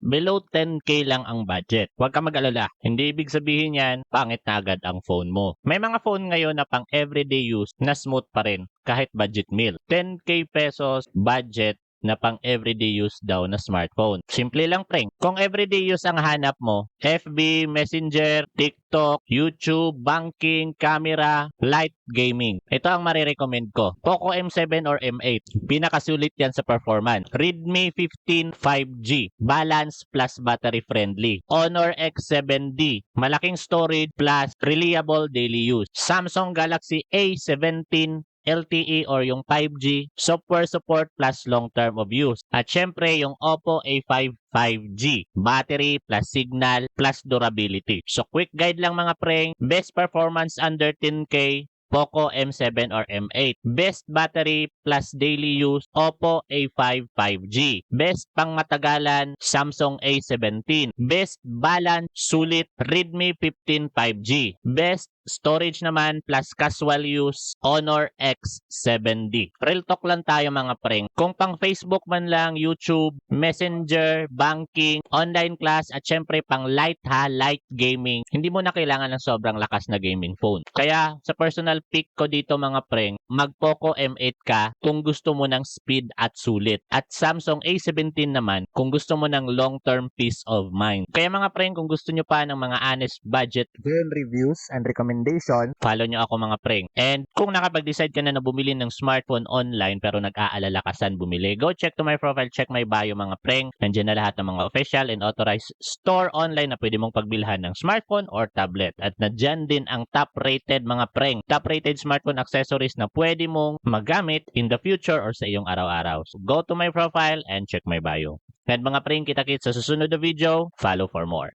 below 10K lang ang budget. Huwag ka mag-alala. Hindi ibig sabihin yan, pangit na agad ang phone mo. May mga phone ngayon na pang everyday use na smooth pa rin kahit budget meal. 10K pesos budget na pang everyday use daw na smartphone. Simple lang, preng. Kung everyday use ang hanap mo, FB, Messenger, TikTok, YouTube, banking, camera, light gaming. Ito ang marirecommend ko. Poco M7 or M8. Pinakasulit yan sa performance. Redmi 15 5G. Balance plus battery friendly. Honor X7D. Malaking storage plus reliable daily use. Samsung Galaxy A17 LTE or yung 5G, software support plus long term of use. At syempre yung Oppo A5 5G, battery plus signal plus durability. So quick guide lang mga preng, best performance under 10K, Poco M7 or M8. Best battery plus daily use, Oppo A5 5G. Best pangmatagalan, Samsung A17. Best balance, sulit, Redmi 15 5G. Best storage naman plus casual use, Honor X7D. Real talk lang tayo mga preng. Kung pang Facebook man lang, YouTube, Messenger, banking, online class, at syempre pang light gaming, hindi mo na kailangan ng sobrang lakas na gaming phone. Kaya sa personal pick ko dito mga preng, mag Poco M8 ka kung gusto mo ng speed at sulit. At Samsung A17 naman kung gusto mo ng long-term peace of mind. Kaya mga preng, kung gusto nyo pa ng mga honest budget phone reviews and recommendation, follow nyo ako mga preng. And kung nakapag-decide ka na bumili ng smartphone online pero nag-aalala ka saan bumili, go check to my profile, check my bio mga preng. Nandiyan na lahat ng mga official and authorized store online na pwede mong pagbilhan ng smartphone or tablet. At nandiyan din ang top-rated mga preng. Top-rated smartphone accessories na pwede mong magamit in the future or sa iyong araw-araw. So go to my profile and check my bio. And mga preng, kita-kits sa susunod na video, follow for more.